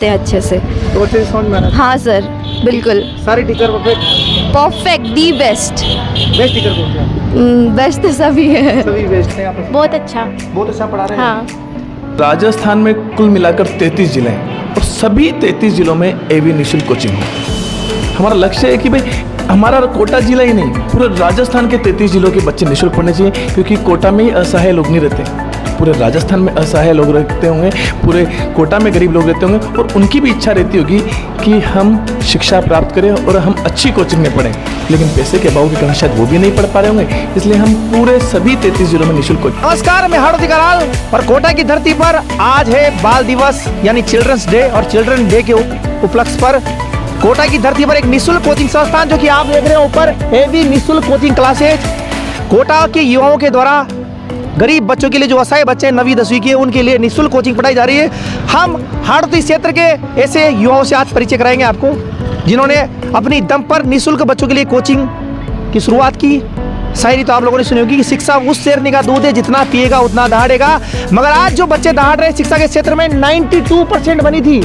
पढ़ाते हैं अच्छे से। तो अच्छे से समझ में आ रहा है? हाँ सर, बिल्कुल सारे teacher perfect, the best. Best teacher कौन है? बेस्ट तो सभी है। सभी बेस्ट हैं यहाँ पे। बहुत अच्छा। बहुत अच्छा पढ़ा रहे हैं। हाँ। राजस्थान में कुल मिलाकर 33 जिले हैं और सभी 33 जिलों में एवी निःशुल्क कोचिंग हो। हमारा लक्ष्य है कि भाई हमारा कोटा जिला ही नहीं, पूरे राजस्थान के 33 जिलों के बच्चे निःशुल्क पढ़ने चाहिए, क्योंकि कोटा में ही असहाय लोग नहीं रहते। पूरे राजस्थान में असहाय लोग रहते होंगे, पूरे कोटा में गरीब लोग रहते होंगे, और उनकी भी इच्छा रहती होगी कि हम शिक्षा प्राप्त करें और हम अच्छी कोचिंग में पढ़ें, लेकिन पैसे के अभाव के कारण शायद वो भी नहीं पढ़ पा रहे होंगे। इसलिए हम पूरे सभी 33 जिलों में निःशुल्क कोचिंग। नमस्कार, मैं हार्दिक कराल और कोटा की धरती पर आज है बाल दिवस यानी चिल्ड्रंस डे, और चिल्ड्रन डे के उपलक्ष्य पर कोटा की धरती पर एक निःशुल्क कोचिंग संस्थान जो कि आप देख रहे हैं ऊपर, एवी निःशुल्क कोचिंग क्लासेज कोटा के युवाओं के द्वारा गरीब बच्चों के लिए, जो असहाय बच्चे हैं 9वीं 10वीं के, उनके लिए निःशुल्क कोचिंग पढ़ाई जा रही है। हम हाड़ौती क्षेत्र के ऐसे युवाओं से आज परिचय कराएंगे आपको, जिन्होंने अपनी दम पर निःशुल्क बच्चों के लिए कोचिंग की शुरुआत की। शायरी तो आप लोगों ने सुनी होगी कि शिक्षा उस शेरनी का दूध है जितना पिएगा उतना दहाड़ेगा। मगर आज जो बच्चे दहाड़ रहे हैं शिक्षा के क्षेत्र में, 92% बनी थी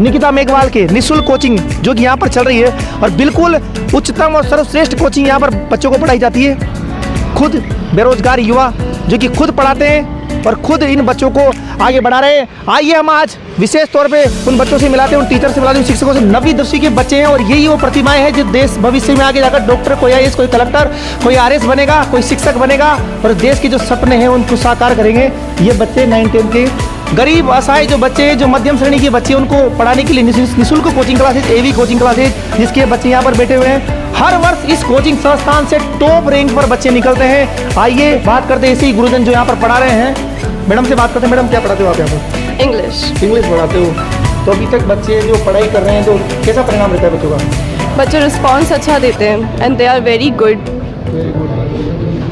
निकिता मेघवाल के निःशुल्क कोचिंग जो कि यहाँ पर चल रही है, और बिल्कुल उच्चतम और सर्वश्रेष्ठ कोचिंग यहाँ पर बच्चों को पढ़ाई जाती है। खुद बेरोजगार युवा जो कि खुद पढ़ाते हैं और खुद इन बच्चों को आगे बढ़ा रहे हैं। आइए हम आज विशेष तौर पे उन बच्चों से मिलाते हैं, उन टीचर से मिलाते हैं, उन शिक्षकों से। 9वीं 10वीं के बच्चे हैं और यही वो प्रतिमाएं हैं जो देश भविष्य में आगे जाकर डॉक्टर, कोई आईएएस, कोई कलेक्टर, कोई आरएस बनेगा, कोई शिक्षक बनेगा, और देश के जो सपने हैं उनको साकार करेंगे। ये बच्चे 9-10 के गरीब असहाय जो बच्चे हैं, जो मध्यम श्रेणी के बच्चे, उनको पढ़ाने के लिए निःशुल्क कोचिंग क्लासेज, एवी कोचिंग क्लासेज, जिसके बच्चे यहाँ पर बैठे हुए हैं। हर वर्ष इस कोचिंग संस्थान से टॉप रैंक पर बच्चे निकलते हैं। आइए बात करते हैं ऐसे ही गुरुजन जो यहाँ पर पढ़ा रहे हैं। मैडम से बात करते हैं। मैडम, क्या पढ़ाते हो आप यहाँ पर? इंग्लिश पढ़ाते हो। तो अभी तक बच्चे जो पढ़ाई कर रहे हैं, तो कैसा परिणाम रहता है बच्चों का? बच्चे रिस्पॉन्स अच्छा देते हैं and they are very good.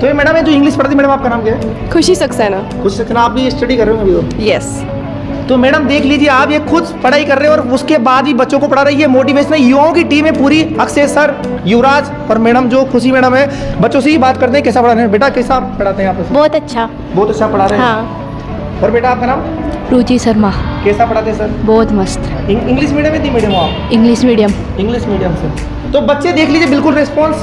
तो ये मैडम है जो इंग्लिश पढ़ाती, मैडम आपका नाम क्या है? खुशी सक्सेना। खुशी सक्सेना। आप भी स्टडी कर रहे हो अभी तो? यस। तो मैडम देख लीजिए, आप ये खुद पढ़ाई कर रहे हो और उसके बाद भी बच्चों को पढ़ा रही है। मोटिवेशनल युवाओं की टीम है पूरी, अक्षय सर, युवराज और मैडम जो खुशी मैडम है। बच्चों से ही बात करते हैं, कैसा पढ़ा रहे हैं? बेटा कैसा पढ़ाते हैं आप? बहुत अच्छा। बहुत अच्छा पढ़ा रहे हैं। हाँ। और बेटा आपका नाम? रुचि शर्मा। कैसा पढ़ाते हैं सर? बहुत मस्त। इंग्लिश मीडियम हिंदी मीडियम हो आप? English medium. इंग्लिश मीडियम से। तो बच्चे देख लीजिए बिल्कुल रिस्पॉन्स।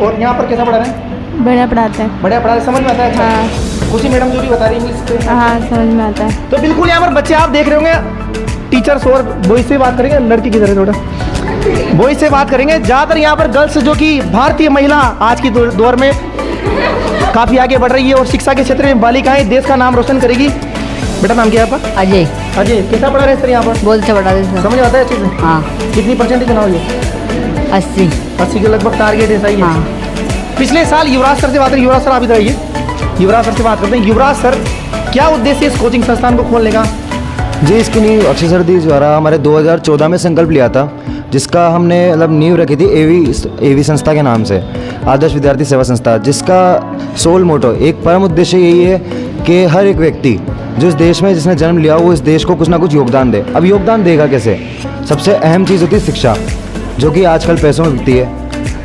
और यहाँ पर कैसा पढ़ा रहे हैं? बढ़िया पढ़ाते हैं। बढ़िया पढ़ा रहे, समझ में आता है? हाँ। खुशी मैडम जो भी बता रही है इंग्लिश। हाँ, समझ में आता है। तो बिल्कुल यहाँ पर बच्चे आप देख रहे होंगे। टीचर्स और बॉयज से बात करेंगे, लड़की की तरह थोड़ा बॉयज से बात करेंगे। ज़्यादातर यहाँ पर गर्ल्स जो कि भारतीय महिला आज की दौर में काफ़ी आगे बढ़ रही है और शिक्षा के क्षेत्र में बालिकाएं देश का नाम रोशन करेगी। बेटा नाम क्या है आपका? अजय। अजय, कैसा पढ़ा रहे सर यहाँ पर? बहुत अच्छा पढ़ा रहे सर। समझ आता है अच्छे से? हाँ। कितनी परसेंटेज बनाओ ये? 80 के लगभग टारगेट है, सही है। हाँ। पिछले साल युवराज सर से बात करें। युवराज सर आप इधर आइए। युवराज सर से बात करते हैं। युवराज सर, क्या उद्देश्य है इस कोचिंग संस्थान को खोलने का? जी, इसकी नींव अक्षय सर जी द्वारा हमारे 2014 में संकल्प लिया था, जिसका हमने मतलब नींव रखी थी एवी संस्था के नाम से, आदर्श विद्यार्थी सेवा संस्था, जिसका सोल मोटो, एक परम उद्देश्य यही है कि हर एक व्यक्ति जो इस देश में जिसने जन्म लिया वो इस देश को कुछ ना कुछ योगदान दे। अब योगदान देगा कैसे? सबसे अहम चीज़ होती है शिक्षा, जो कि आजकल पैसों में बिकती है।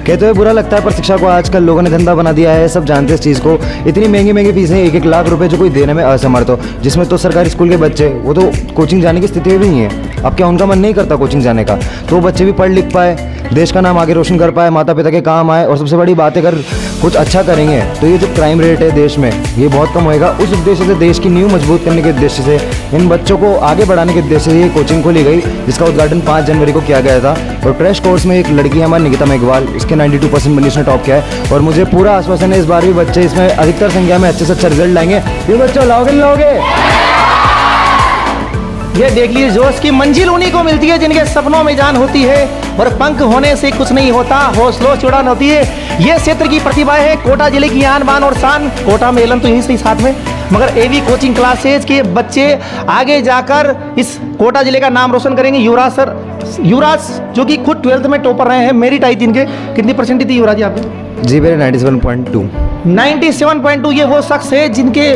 कहते हुए बुरा लगता है, पर शिक्षा को आजकल लोगों ने धंधा बना दिया है। सब जानते हैं इस चीज़ को। इतनी महंगी फीसें, 1-1 लाख रुपए जो कोई देने में असमर्थ हो, जिसमें तो सरकारी स्कूल के बच्चे वो तो कोचिंग जाने की स्थिति में भी नहीं है। अब क्या उनका मन नहीं करता कोचिंग जाने का? तो वो बच्चे भी पढ़ लिख पाए, देश का नाम आगे रोशन कर पाए, माता पिता के काम आए, और सबसे बड़ी बात है अगर कुछ अच्छा करेंगे तो ये जो क्राइम रेट है देश में ये बहुत कम होएगा। उस उद्देश्य से, देश की नींव मजबूत करने के उद्देश्य से, इन बच्चों को आगे बढ़ाने के उद्देश्य से ये कोचिंग खोली गई, जिसका उद्घाटन 5 जनवरी को किया गया था। और क्रैश कोर्स में एक लड़की है हमारी निकिता मेघवाल, उसके 92% बनी, उसने टॉप किया है। और मुझे पूरा आश्वासन है इस बार भी बच्चे इसमें अधिकतर संख्या में अच्छे से अच्छा रिजल्ट लाएंगे। ये बच्चों लाओगे? ये देख लीजिए, जोश की मंजिल उन्हीं को मिलती है जिनके सपनों में जान होती है, और पंख होने से कुछ नहीं होता, हौसलों से उड़ान होती है। ये क्षेत्र की प्रतिभा है, कोटा जिले की आन बान और शान। कोटा में एलन तो यहीं से साथ में, मगर एवी कोचिंग क्लासेज के बच्चे आगे जाकर इस कोटा जिले का नाम रोशन करेंगे। युवराज सर, युवराज जो कि खुद 12th में टॉपर रहे हैं, मेरिट आई थी इनके। कितनी परसेंटेज थी युवराज जी आपकी? जी मेरे 97.2। 97.2। ये वो शख्स है जिनके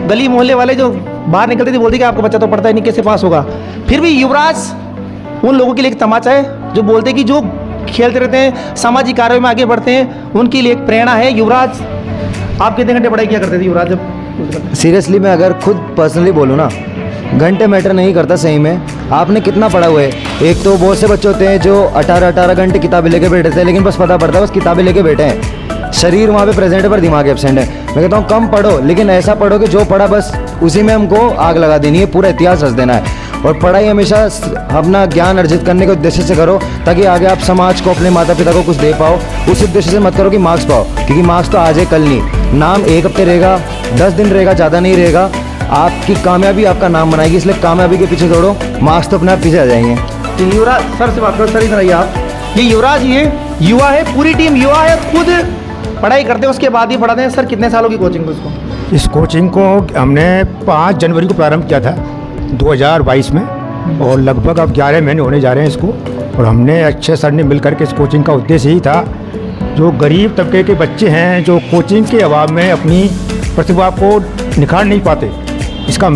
गली मोहल्ले वाले जो बाहर निकलते थे बोलते कि आपका बच्चा तो पढ़ता है नहीं, कैसे पास होगा? फिर भी युवराज उन लोगों के लिए एक तमाचा है जो बोलते कि जो खेलते रहते हैं, सामाजिक कार्यों में आगे बढ़ते हैं, उनके लिए एक प्रेरणा है। युवराज, आप कितने घंटे पढ़ाई किया करते थे युवराज जब? सीरियसली मैं अगर खुद पर्सनली बोलूँ ना, घंटे मैटर नहीं करता सही में, आपने कितना पढ़ा हुआ है। एक तो बहुत से बच्चे होते हैं जो 18-18 घंटे किताबें लेके बैठे थे, लेकिन बस पता पड़ता है बस किताबें लेके बैठे हैं, शरीर वहाँ पे प्रेजेंट है पर दिमाग एब्सेंट है। मैं कहता हूँ कम पढ़ो, लेकिन ऐसा पढ़ो कि जो पढ़ा बस उसी में हमको आग लगा देनी है, पूरा इतिहास रच देना है। और पढ़ाई हमेशा अपना ज्ञान अर्जित करने के उद्देश्य से करो, ताकि आगे आप समाज को, अपने माता पिता को कुछ दे पाओ। उस उद्देश्य से मत करो कि मार्क्स पाओ, क्योंकि मार्क्स तो आज है कल नहीं। नाम एक हफ्ते रहेगा, 10 दिन रहेगा, ज़्यादा नहीं रहेगा। आपकी कामयाबी आपका नाम बनाएगी, इसलिए कामयाबी के पीछे दौड़ो, मार्क्स तो अपने आप पीछे आ जाएंगे। तो युवराज सर से बात करो, सर इधर आइए आप। ये युवराज, ये युवा है, पूरी टीम युवा है, खुद पढ़ाई करते हैं उसके बाद ही पढ़ाते हैं। सर कितने सालों की कोचिंग है इसको? इस कोचिंग को हमने 5 जनवरी को प्रारंभ किया था 2022 में, और लगभग अब 11 महीने होने जा रहे हैं इसको। और हमने अच्छे सर ने मिलकर के इस कोचिंग का उद्देश्य ही था, जो गरीब तबके के बच्चे हैं जो कोचिंग के अभाव में अपनी प्रतिभा को निखार नहीं पाते, इसका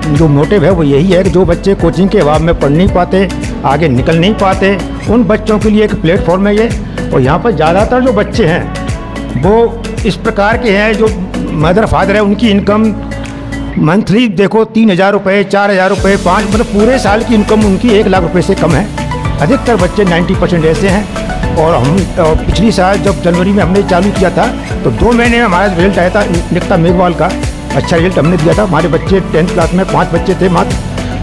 जो मोटिव है वो यही है कि जो बच्चे कोचिंग के अभाव में पढ़ नहीं पाते, आगे निकल नहीं पाते, उन बच्चों के लिए एक प्लेटफॉर्म है ये। और यहाँ पर ज़्यादातर जो बच्चे हैं वो इस प्रकार के हैं, जो मदर फादर है उनकी इनकम मंथली देखो 3,000 रुपये, 4,000 रुपये, 5, मतलब पूरे साल की इनकम उनकी 1 लाख रुपये से कम है। अधिकतर बच्चे 90% ऐसे हैं। और हम पिछली साल जब जनवरी में हमने चालू किया था तो 2 महीने में हमारा रिजल्ट आया था निकता मेघवाल का, अच्छा रिजल्ट हमने दिया था। हमारे बच्चे 10th क्लास में 5 बच्चे थे मात्र,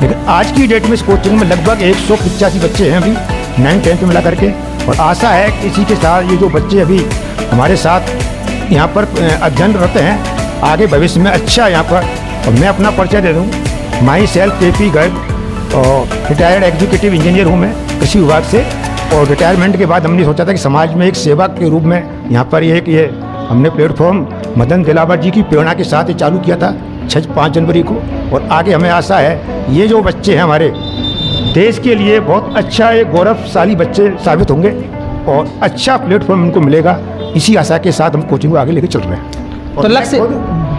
लेकिन आज की डेट में इस कोचिंग में लगभग 185 बच्चे हैं अभी 9th-10th मिला करके। और आशा है कि इसी के साथ ये जो बच्चे अभी हमारे साथ यहाँ पर अध्ययनरत हैं, आगे भविष्य में अच्छा यहाँ पर। और मैं अपना परिचय दे दूँ, माई सेल्फ KP गर्ग, और रिटायर्ड एग्जीक्यूटिव इंजीनियर हूँ मैं कृषि विभाग से। और रिटायरमेंट के बाद हमने सोचा था कि समाज में एक सेवक के रूप में यहाँ पर ये हमने प्लेटफॉर्म मदन दिलावर जी की प्रेरणा के साथ ये चालू किया था 5 जनवरी को। और आगे हमें आशा है ये जो बच्चे हैं हमारे देश के लिए बहुत अच्छा एक गौरवशाली बच्चे साबित होंगे और अच्छा प्लेटफॉर्म उनको मिलेगा। इसी आशा के साथ हम कोचिंग को आगे लेकर चल रहे हैं। तो लक्ष्य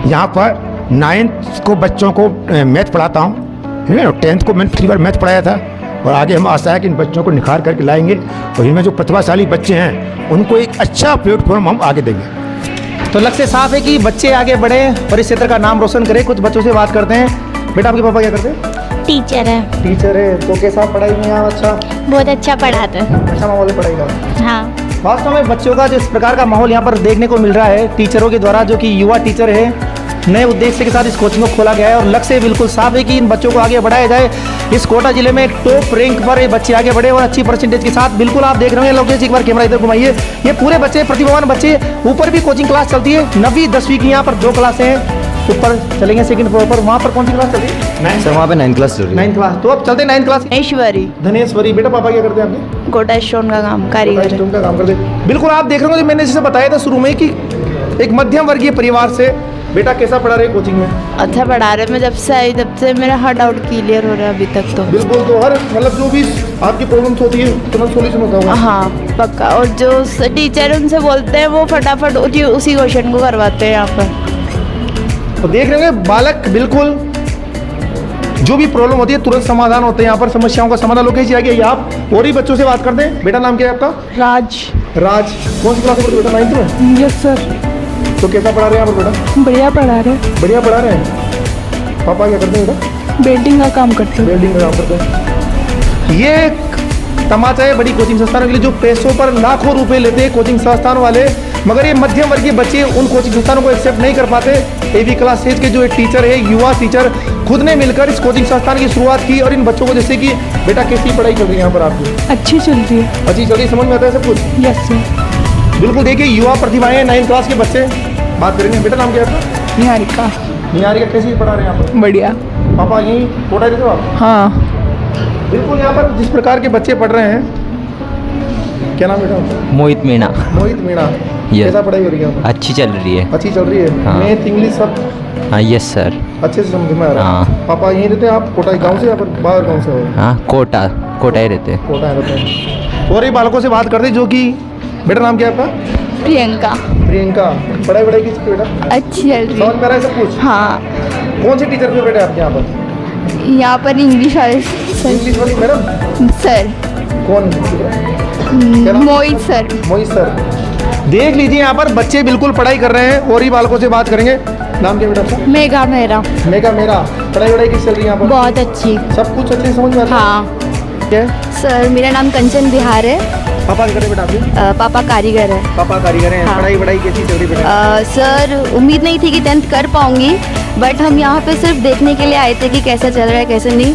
यहाँ पर 9th को बच्चों को मैथ पढ़ाता हूँ, 10th को मैंने 3 बार मैथ पढ़ाया था। और आगे हम आशा है कि इन बच्चों को निखार करके लाएंगे और इनमें जो प्रतिभाशाली बच्चे हैं उनको एक अच्छा प्लेटफॉर्म हम आगे देंगे। तो लक्ष्य साफ है कि बच्चे आगे बढ़े और इस क्षेत्र का नाम रोशन करें। कुछ बच्चों से बात करते हैं। बेटा आपके पापा क्या करते हैं? टीचर है। टीचर है, तो कैसा पढ़ाई में यहाँ? अच्छा, बहुत अच्छा पढ़ाते हैं। अच्छा माहौल है पढ़ाई का? हाँ। वास्तव में बच्चों का जिस प्रकार का माहौल यहाँ पर देखने को मिल रहा है टीचरों के द्वारा, जो कि युवा टीचर है, नए उद्देश्य के साथ इस कोचिंग को खोला गया है। और लक्ष्य बिल्कुल साफ है कि इन बच्चों को आगे बढ़ाया जाए। इस कोटा जिले में एक टॉप रैंक पर ये बच्चे आगे बढ़े और अच्छी परसेंटेज के साथ। बिल्कुल आप देख रहे हैं लोकेश, एक बार कैमरा इधर घुमाइए। ये पूरे बच्चे प्रतिभावान बच्चे, ऊपर भी कोचिंग क्लास चलती है। 9वीं 10वीं की यहाँ पर 2 क्लासें हैं। ऊपर चलेंगे सेकंड फ्लोर पर, वहाँ पर कौन सी क्लास चल रही है? सर वहाँ पे 9th क्लास चल रही है। 9th class. तो अब चलते हैं 9th क्लास। ऐश्वरी धनेश्वरी। बेटा पापा क्या करते हैं आपके? गोटा स्टोन का काम, कारीगर। स्टोन का काम करते हैं। बिल्कुल आप देख रहे हो, मैंने जैसे बताया था शुरू में कि एक मध्यम वर्गीय परिवार से बेटा कैसा पढ़ा रहे कोचिंग में? अच्छा पढ़ा रहे। मैं जब से आई तब से मेरा हर डाउट क्लियर हो रहा है अभी तक तो। बिल्कुल। तो हर मतलब जो भी आपकी प्रॉब्लम्स होती है तुरंत सोल्यूशन होता होगा? हाँ पक्का। और जो टीचर उनसे बोलते हैं वो फटाफट उसी क्वेश्चन को करवाते हैं यहाँ पर। तो देख रहे होंगे बालक, बिल्कुल जो भी प्रॉब्लम होती है तुरंत समाधान होते हैं यहाँ पर, समस्याओं का समाधान। लोकेश जी आगे आप और ही बच्चों से बात करते हैं। बेटा नाम क्या है आपका? राज। राज। कौन सी क्लास में बेटा? 9th में। Yes sir. तो कैसा पढ़ा रहे हैं यहाँ पर बेटा? बढ़िया पढ़ा रहे। बढ़िया पढ़ा रहे हैं। पापा क्या करते हैं बेटा? बिल्डिंग का काम करते हैं। बिल्डिंग का काम करते हैं। ये एक तमाचा है बड़ी कोचिंग संस्थानों के लिए, जो पैसों पर लाखों रुपए लेते हैं कोचिंग संस्थान वाले, मगर ये मध्यम वर्गीय बच्चे उन कोचिंग संस्थानों को एक्सेप्ट नहीं कर पाते। AV क्लास 6 के जो एक टीचर है, युवा टीचर, खुद ने मिलकर इस कोचिंग संस्थान की शुरुआत की। और इन बच्चों को जैसे कि बेटा कैसी पढ़ाई चल रही है यहाँ पर आपकी? अच्छी चल रही है। अच्छी चल रही है, समझ में आता है सब कुछ? Yes sir. बिल्कुल। देखिए युवा प्रतिभाएं 9th क्लास के बच्चे बात करेंगे। बेटा नाम क्या है आपका? निहारिका। निहारिका। कैसी पढ़ा रहे हैं यहाँ पर? बढ़िया। पापा यहीं कोटा रहते हो आप? हाँ। बिल्कुल। यहाँ पर जिस प्रकार के बच्चे पढ़ रहे हैं, क्या नाम बेटा? मोहित मीणा। मोहित मीणा। Yes. कैसा पढ़ाई हो रही है? अच्छी चल रही है। अच्छी चल रही है। हाँ। मैथ इंग्लिश सब हाँ यस सर। अच्छे से समझ में आ रहा है। हाँ। पापा यहीं रहते हैं आप? कोटा गांव से या फिर बाहर गांव से हो? हाँ कोटा ही रहते हैं। कोटा रहते हैं। और ये बालकों से बात करते हैं, जो कि बेटा नाम क्या है आपका? प्रियंका। प्रियंका। पढ़ाई किसकी बेटा? अच्छी चल रही समझ में आ रहा है सब कुछ? हाँ। कौन से टीचर थे बेटा आपके यहाँ पर? यहाँ पर इंग्लिश वाले सर। इंग्लिश वाली मैडम? सर कौन? मोहित सर। मोहित सर। देख लीजिए यहाँ पर बच्चे बिल्कुल पढ़ाई कर रहे हैं। और ही बालकों से बात करेंगे। नाम क्या बेटा आपका? मेघा मेरा। मेघा मेरा। पढ़ाई कैसी चल रही है यहाँ पर? बहुत अच्छी। सब कुछ अच्छे से समझ में आता है? हाँ क्या है? सर मेरा नाम कंचन बिहार है। पापा क्या करते बेटा आपके? पापा कारीगर है। पापा कारीगर हैं। हाँ। पढ़ाई कैसी चल रही बेटा? सर उम्मीद नहीं थी कि 10th कर पाऊंगी, बट हम यहाँ पे सिर्फ देखने के लिए आए थे कि कैसा चल रहा है कैसे नहीं।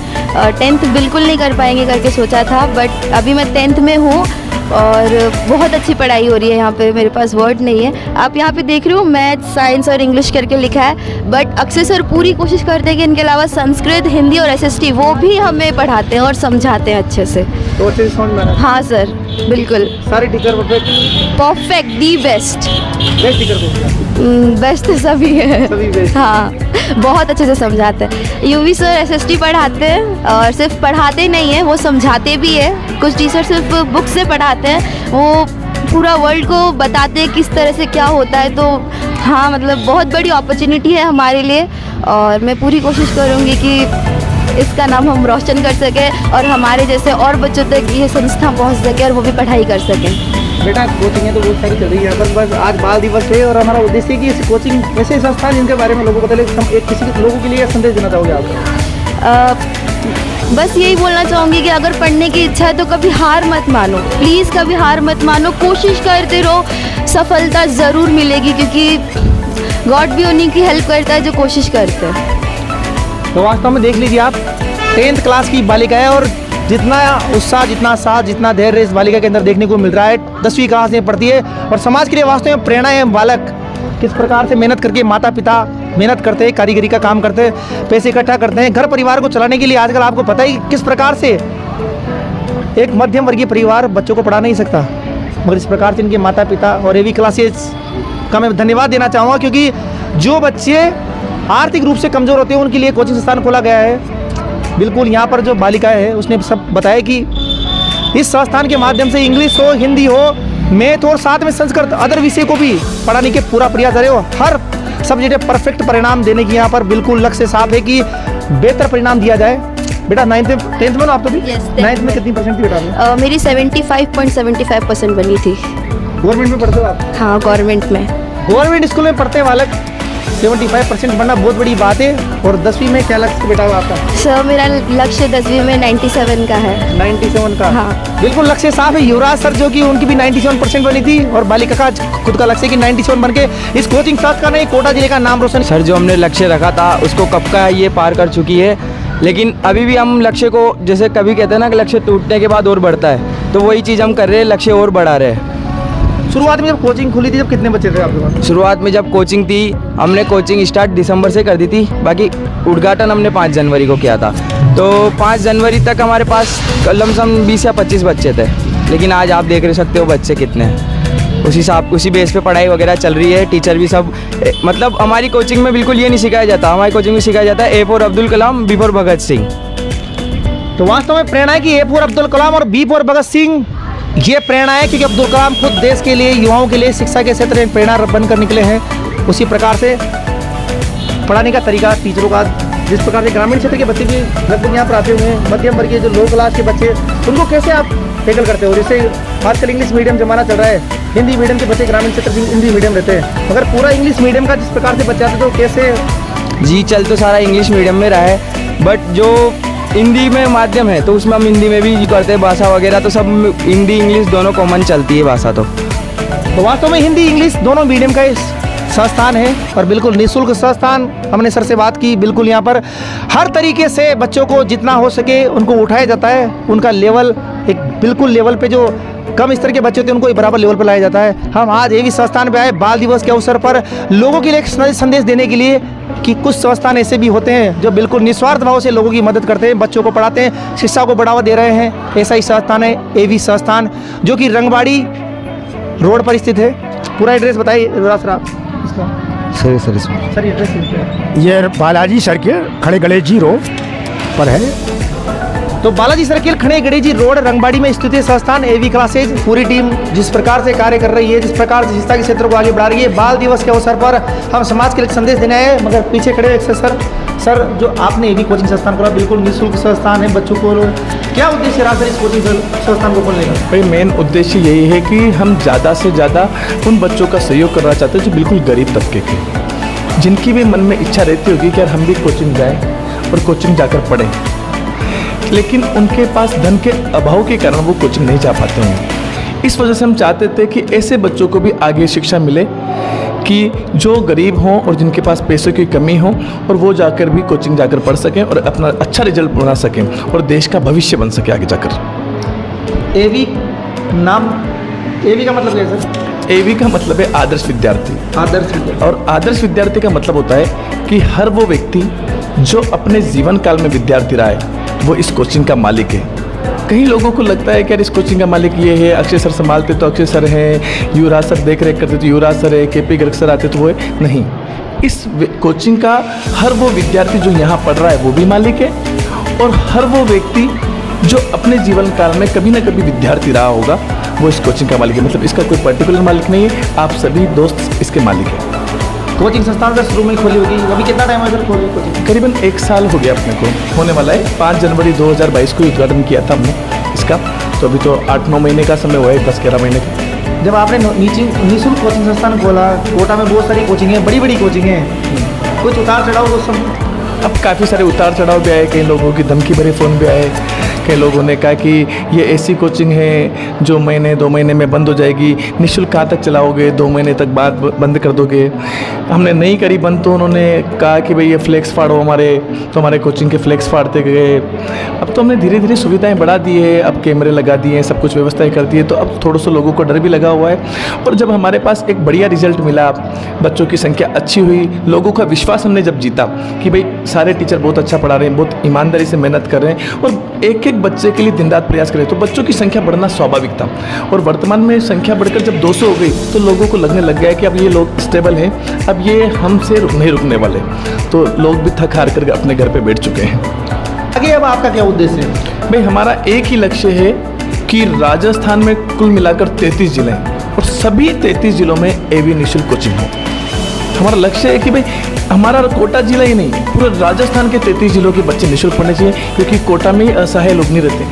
10th बिल्कुल नहीं कर पाएंगे करके सोचा था, बट अभी मैं 10th में हूँ और बहुत अच्छी पढ़ाई हो रही है यहाँ पे। मेरे पास वर्ड नहीं है। आप यहाँ पे देख रहे हो मैथ, साइंस और इंग्लिश करके लिखा है, बट अक्षय सर पूरी कोशिश करते हैं कि इनके अलावा संस्कृत, हिंदी और SST वो भी हमें पढ़ाते हैं और समझाते हैं अच्छे से। तो अच्छे से समझ में आ रहा है? हाँ सर बिल्कुल। सारे teacher perfect, the best. Best teacher को? बेस्ट तो सभी है। सभी बेस्ट। हाँ बहुत अच्छे से समझाते हैं। यूवी सर SST पढ़ाते हैं और सिर्फ पढ़ाते नहीं है, वो समझाते भी है। कुछ टीचर सिर्फ बुक से पढ़ाते हैं, वो पूरा वर्ल्ड को बताते हैं किस तरह से क्या होता है। तो हाँ मतलब बहुत बड़ी अपॉर्चुनिटी है हमारे लिए और मैं पूरी कोशिश करूँगी कि इसका नाम हम रोशन कर सकें और हमारे जैसे और बच्चों तक ये संस्था पहुँच सके और वो भी पढ़ाई कर सकें। बेटा कोचिंग है तो बहुत सारी चल रही है यहाँ पर, बस आज बाल दिवस है और हमारा उद्देश्य है कि इस कोचिंग ऐसे संस्थान जिनके बारे में लोगों को पता लगे। एक किसी लोगों के लिए संदेश देना चाहोगे आप? बस यही बोलना चाहूँगी कि अगर पढ़ने की इच्छा है तो कभी हार मत मानो, प्लीज़ कभी हार मत मानो, कोशिश करते रहो, सफलता ज़रूर मिलेगी क्योंकि गॉड भी उन्हीं की हेल्प करता है जो कोशिश करते हैं। तो वास्तव में देख लीजिए आप 10th क्लास की बालिका है और जितना उत्साह, जितना साथ, जितना धैर्य इस बालिका के अंदर देखने को मिल रहा है। 10वीं क्लास में पढ़ती है और समाज के लिए वास्तव में प्रेरणा है। बालक किस प्रकार से मेहनत करके, माता पिता मेहनत करते हैं, कारीगरी का काम करते हैं, पैसे इकट्ठा करते हैं घर परिवार को चलाने के लिए। आजकल आपको पता ही किस प्रकार से एक मध्यम वर्गीय परिवार बच्चों को पढ़ा नहीं सकता, मगर इस प्रकार से इनके माता पिता और एवी क्लासेस का मैं धन्यवाद देना चाहूँगा क्योंकि जो बच्चे आर्थिक रूप से कमज़ोर होते हैं उनके लिए कोचिंग संस्थान खोला गया है। बिल्कुल यहाँ पर जो बालिका है उसने सब बताया कि इस संस्थान के माध्यम से इंग्लिश हो, हिंदी हो, मैथ और साथ में संस्कृत अदर विषय को भी पढ़ाने के पूरा प्रयास रहे हो। हर सब्जेक्ट परफेक्ट परिणाम देने की यहाँ पर बिल्कुल लक्ष्य साफ है कि बेहतर परिणाम दिया जाए। बेटा 10th में ना आप तो भी? Yes, 9th में कितनी परसेंट थी बेटा आपने? मेरी 75.75% बनी थी। गवर्नमेंट में पढ़ते हो आप? हाँ गवर्नमेंट में। गवर्नमेंट स्कूल में पढ़ते हैं बालक 75% बनना बहुत बड़ी बात है। और 10वीं में क्या लक्ष्य बेटा हुआ आपका? सर मेरा लक्ष्य 10वीं में 97 का है। 97 का? हाँ। बिल्कुल लक्ष्य साफ है। युवराज सर जो कि उनकी भी 97% बनी थी और बालिका का खुद का लक्ष्य कि 97 बन के इस कोचिंग संस्था ने कोटा जिले का नाम रोशन। सर जो हमने लक्ष्य रखा था उसको कब का ये पार कर चुकी है, लेकिन अभी भी हम लक्ष्य को, जैसे कभी कहते हैं ना कि लक्ष्य टूटने के बाद और बढ़ता है, तो वही चीज़ हम कर रहे हैं, लक्ष्य और बढ़ा रहे हैं। शुरुआत में जब कोचिंग खुली थी जब कितने बच्चे थे आपके पास? शुरुआत में जब कोचिंग थी हमने कोचिंग स्टार्ट दिसंबर से कर दी थी, बाकी उद्घाटन हमने 5 जनवरी को किया था। तो 5 जनवरी तक हमारे पास लमसम 20 या 25 बच्चे थे, लेकिन आज आप देख सकते हो बच्चे कितने हैं। उसी बेस पे पढ़ाई वगैरह चल रही है। टीचर भी सब मतलब हमारी कोचिंग में बिल्कुल ये नहीं सिखाया जाता, हमारी कोचिंग में सिखाया जाता है A for Abdul Kalam, B for Bhagat Singh. तो वास्तव में प्रेरणा है कि A फॉर अब्दुल कलाम और B फॉर भगत सिंह ये प्रेरणा है क्योंकि अब्दुल कलाम खुद देश के लिए, युवाओं के लिए शिक्षा के क्षेत्र में प्रेरणा बनकर निकले हैं। उसी प्रकार से पढ़ाने का तरीका टीचरों का, जिस प्रकार से ग्रामीण क्षेत्र के बच्चे भी लगभग यहाँ पर आते हुए हैं, मध्यम वर्गीय जो लो क्लास के बच्चे, उनको कैसे आप टैकल करते हो? जैसे आजकल इंग्लिश मीडियम जमाना चल रहा है, हिंदी मीडियम के बच्चे ग्रामीण क्षेत्र में हिंदी मीडियम रहते हैं, मगर पूरा इंग्लिश मीडियम का जिस प्रकार से बच्चे आते तो कैसे? जी चल तो सारा इंग्लिश मीडियम में रहा है, बट जो हिंदी में माध्यम है तो उसमें हम हिंदी में भी करते हैं, भाषा वगैरह तो सब हिंदी इंग्लिश दोनों कॉमन चलती है भाषा। तो वास्तव में हिंदी इंग्लिश दोनों मीडियम का संस्थान है और बिल्कुल निःशुल्क संस्थान। हमने सर से बात की, बिल्कुल यहाँ पर हर तरीके से बच्चों को जितना हो सके उनको उठाया जाता है। उनका लेवल एक बिल्कुल लेवल पे, जो कम स्तर के बच्चे होते हैं उनको बराबर लेवल पर लाया जाता है। हम आज एवी संस्थान पे आए बाल दिवस के अवसर पर लोगों के लिए एक संदेश देने के लिए कि कुछ संस्थान ऐसे भी होते हैं जो बिल्कुल निस्वार्थ भाव से लोगों की मदद करते हैं, बच्चों को पढ़ाते हैं, शिक्षा को बढ़ावा दे रहे हैं। ऐसा ही संस्थान है एवी संस्थान जो कि रंगबाड़ी रोड पर स्थित है। पूरा एड्रेस बताइए सर आप इसका। सर एड्रेस ये बालाजी सर्किल खड़े गणेश जी रोड पर है। तो बालाजी सर्किल खड़े गणेश जी रोड रंगबाड़ी में स्थित है संस्थान एवी क्लासेज। पूरी टीम जिस प्रकार से कार्य कर रही है, जिस प्रकार से शिक्षा के क्षेत्र को आगे बढ़ा रही है, बाल दिवस के अवसर पर हम समाज के लिए संदेश देने आए। मगर पीछे खड़े एक सर जो आपने एवी कोचिंग संस्थान खोला, बिल्कुल निःशुल्क संस्थान है बच्चों को, क्या उद्देश्य रहा सर इस कोचिंग संस्थान को खोलने का? भाई मेन उद्देश्य यही है कि हम ज़्यादा से ज़्यादा उन बच्चों का सहयोग करना चाहते हैं जो बिल्कुल गरीब तबके के, जिनकी भी मन में इच्छा रहती होगी कि यार हम भी कोचिंग जाएँ और कोचिंग जाकर पढ़ें, लेकिन उनके पास धन के अभाव के कारण वो कोचिंग नहीं जा पाते होंगे। इस वजह से हम चाहते थे कि ऐसे बच्चों को भी आगे शिक्षा मिले कि जो गरीब हों और जिनके पास पैसों की कमी हो और वो जाकर भी कोचिंग जाकर पढ़ सकें और अपना अच्छा रिजल्ट बना सकें और देश का भविष्य बन सके आगे जाकर। एवी नाम, एवी का मतलब क्या है सर? एवी का मतलब है आदर्श विद्यार्थी। आदर्श विद्यार्थी। और आदर्श विद्यार्थी का मतलब होता है कि हर वो व्यक्ति जो अपने जीवन काल में विद्यार्थी रहा है वो इस कोचिंग का मालिक है। कई लोगों को लगता है कि यार इस कोचिंग का मालिक ये है, अक्षय सर संभालते तो अक्षय सर हैं, युवराज सर देख रेख करते तो युवराज सर है, केपी गर्ग सर आते तो वो है। नहीं, इस कोचिंग का हर वो विद्यार्थी जो यहाँ पढ़ रहा है वो भी मालिक है, और हर वो व्यक्ति जो अपने जीवन काल में कभी ना कभी विद्यार्थी रहा होगा वो इस कोचिंग का मालिक है। मतलब इसका कोई पर्टिकुलर मालिक नहीं है, आप सभी दोस्त इसके मालिक हैं। कोचिंग संस्थान सर शुरू में खोली होगी, अभी कितना टाइम है सर खोली कोचिंग? करीबन 1 साल हो गया अपने को, होने वाला है। 5 जनवरी 2022 को उद्घाटन किया था हमने इसका, तो अभी तो 8-9 महीने का समय हुआ है, 10-11 महीने का। जब आपने निःशुल्क कोचिंग संस्थान खोला, कोटा में बहुत सारी कोचिंग है, बड़ी बड़ी कोचिंग है, कुछ उतार चढ़ाव उस समय? अब काफ़ी सारे उतार चढ़ाव भी आए, कई लोगों की धमकी भरे फ़ोन भी आए, कई लोगों ने कहा कि ये ऐसी कोचिंग है जो महीने 2 महीने में बंद हो जाएगी, निःशुल्क कहाँ तक चलाओगे, 2 महीने तक बाद बंद कर दोगे। हमने नहीं करी बंद, तो उन्होंने कहा कि भाई ये फ्लेक्स फाड़ो हमारे, तो हमारे कोचिंग के फ्लेक्स फाड़ते गए। अब तो हमने धीरे धीरे सुविधाएं बढ़ा दी है, अब कैमरे लगा दिए हैं, सब कुछ व्यवस्थाएं कर दी है, तो अब थोड़ा सा लोगों को डर भी लगा हुआ है। और जब हमारे पास एक बढ़िया रिजल्ट मिला, बच्चों की संख्या अच्छी हुई, लोगों का विश्वास हमने जब जीता कि भाई सारे टीचर बहुत अच्छा पढ़ा रहे हैं, बहुत ईमानदारी से मेहनत कर रहे हैं और एक एक बच्चे के लिए दिन रात प्रयास करें, तो बच्चों की संख्या बढ़ना स्वाभाविक था। और वर्तमान में संख्या बढ़कर जब 200 हो गई तो लोगों को लगने लग गया है कि अब ये लोग स्टेबल हैं, अब ये हमसे नहीं रुकने वाले, तो लोग भी थक हार कर अपने घर पे बैठ चुके हैं। आगे अब आपका क्या उद्देश्य है? भाई हमारा एक ही लक्ष्य है कि राजस्थान में कुल मिलाकर 33 जिले हैं और सभी 33 जिलों में एवी निःशुल्क कोचिंग हो। हमारा लक्ष्य है कि भाई हमारा कोटा जिला ही नहीं, पूरे राजस्थान के 33 जिलों के बच्चे निःशुल्क पढ़ने चाहिए, क्योंकि कोटा में ही असहाय लोग नहीं रहते,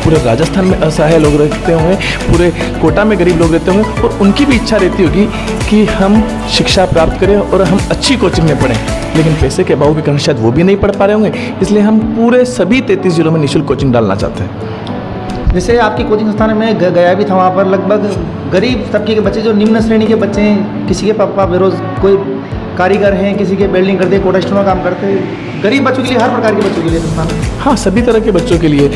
पूरे राजस्थान में असहाय लोग रहते होंगे, पूरे कोटा में गरीब लोग रहते होंगे, और उनकी भी इच्छा रहती होगी कि हम शिक्षा प्राप्त करें और हम अच्छी कोचिंग में पढ़ें, लेकिन पैसे के अभाव के कारण शायद वो भी नहीं पढ़ पा रहे होंगे। इसलिए हम पूरे सभी 33 जिलों में निःशुल्क कोचिंग डालना चाहते हैं। जैसे आपकी कोचिंग संस्थान में गया भी था, वहाँ पर लगभग गरीब तबके के बच्चे, जो निम्न श्रेणी के बच्चे हैं, किसी के पापा कोई कारीगर हैं, किसी के बिल्डिंग करते, कोटा स्टोर में काम करते, गरीब बच्चों के लिए, हर प्रकार के बच्चों के लिए संस्थान। हाँ, सभी तरह के बच्चों के लिए,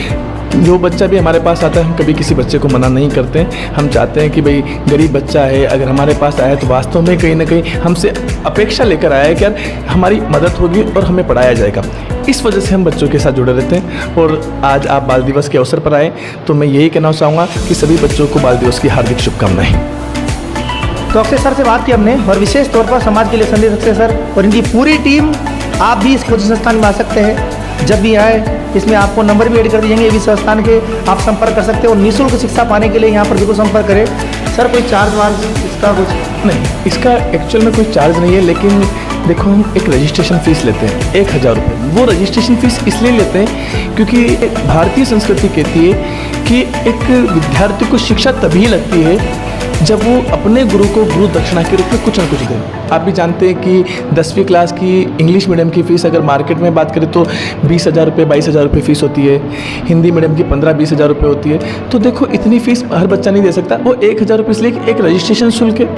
जो बच्चा भी हमारे पास आता है, हम कभी किसी बच्चे को मना नहीं करते हैं। हम चाहते हैं कि भाई गरीब बच्चा है, अगर हमारे पास आया तो वास्तव में कहीं ना कहीं हमसे अपेक्षा लेकर आया है कि यार हमारी मदद होगी और हमें पढ़ाया जाएगा। इस वजह से हम बच्चों के साथ जुड़े रहते हैं। और आज आप बाल दिवस के अवसर पर आए, तो मैं यही कहना चाहूँगा कि सभी बच्चों को बाल दिवस की हार्दिक शुभकामनाएं। तो अक्षय सर से बात की हमने, और विशेष तौर पर समाज के लिए संदेश अक्षय सर और इनकी पूरी टीम। आप भी इस कोचिंग संस्थान में आ सकते हैं, जब भी आए इसमें आपको नंबर भी ऐड कर दिए जाएंगे, इस संस्थान के आप संपर्क कर सकते हो। निःशुल्क शिक्षा पाने के लिए यहाँ पर जरूर संपर्क करें। सर कोई चार्ज वार्ज इसका कुछ? नहीं, इसका एक्चुअल में कोई चार्ज नहीं है, लेकिन देखो हम एक रजिस्ट्रेशन फ़ीस लेते हैं 1000 रुपये। वो रजिस्ट्रेशन फ़ीस इसलिए लेते हैं क्योंकि एक भारतीय संस्कृति कहती है कि एक विद्यार्थी को शिक्षा तभी लगती है जब वो अपने गुरु को गुरु दक्षिणा के रूप में कुछ न कुछ दे। आप भी जानते हैं कि 10वीं क्लास की इंग्लिश मीडियम की फ़ीस अगर मार्केट में बात करें तो 20,000 रुपये 22,000 रुपये फ़ीस होती है, हिंदी मीडियम की 15-20 हज़ार रुपये होती है। तो देखो इतनी फ़ीस हर बच्चा नहीं दे सकता। वो 1,000 रुपये इसलिए एक रजिस्ट्रेशन शुल्क है,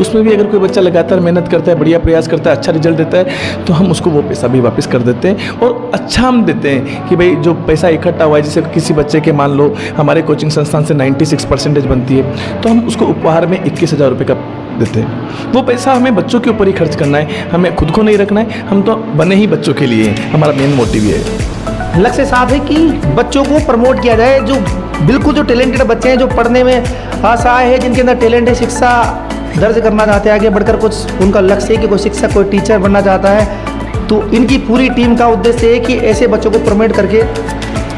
उसमें भी अगर कोई बच्चा लगातार मेहनत करता है, बढ़िया प्रयास करता है, अच्छा रिजल्ट देता है, तो हम उसको वो पैसा भी वापस कर देते हैं। और अच्छा हम देते हैं कि भाई जो पैसा इकट्ठा हुआ है, जैसे किसी बच्चे के मान लो हमारे कोचिंग संस्थान से 96% बनती है, तो हम उसको उपहार में 21,000 रुपये का देते हैं। वो पैसा हमें बच्चों के ऊपर ही खर्च करना है, हमें खुद को नहीं रखना है। हम तो बने ही बच्चों के लिए हैं, हमारा मेन मोटिव ये है। लक्ष्य साफ है कि बच्चों को प्रमोट किया जाए, जो बिल्कुल जो टैलेंटेड बच्चे हैं, जो पढ़ने में असहाय है, जिनके अंदर टैलेंट है, शिक्षा दर्ज करना चाहते हैं, आगे बढ़कर कुछ उनका लक्ष्य है कि कोई शिक्षक, कोई टीचर बनना चाहता है, तो इनकी पूरी टीम का उद्देश्य है कि ऐसे बच्चों को प्रमोट करके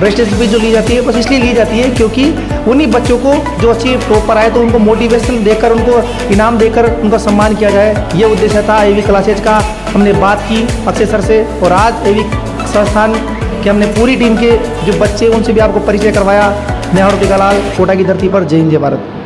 रजिस्ट्रेशन फीस जो ली जाती है बस इसलिए ली जाती है क्योंकि उन्हीं बच्चों को जो अच्छी टॉप पर आए तो उनको मोटिवेशन देकर, उनको इनाम देकर उनका सम्मान किया जाए। ये उद्देश्य था एवी क्लासेज का। हमने बात की अक्षय सर से, और आज एवी संस्थान के हमने पूरी टीम के जो बच्चे उनसे भी आपको परिचय करवाया। मैं आरोपी कलाल, कोटा की धरती पर। जय हिंद, जय भारत।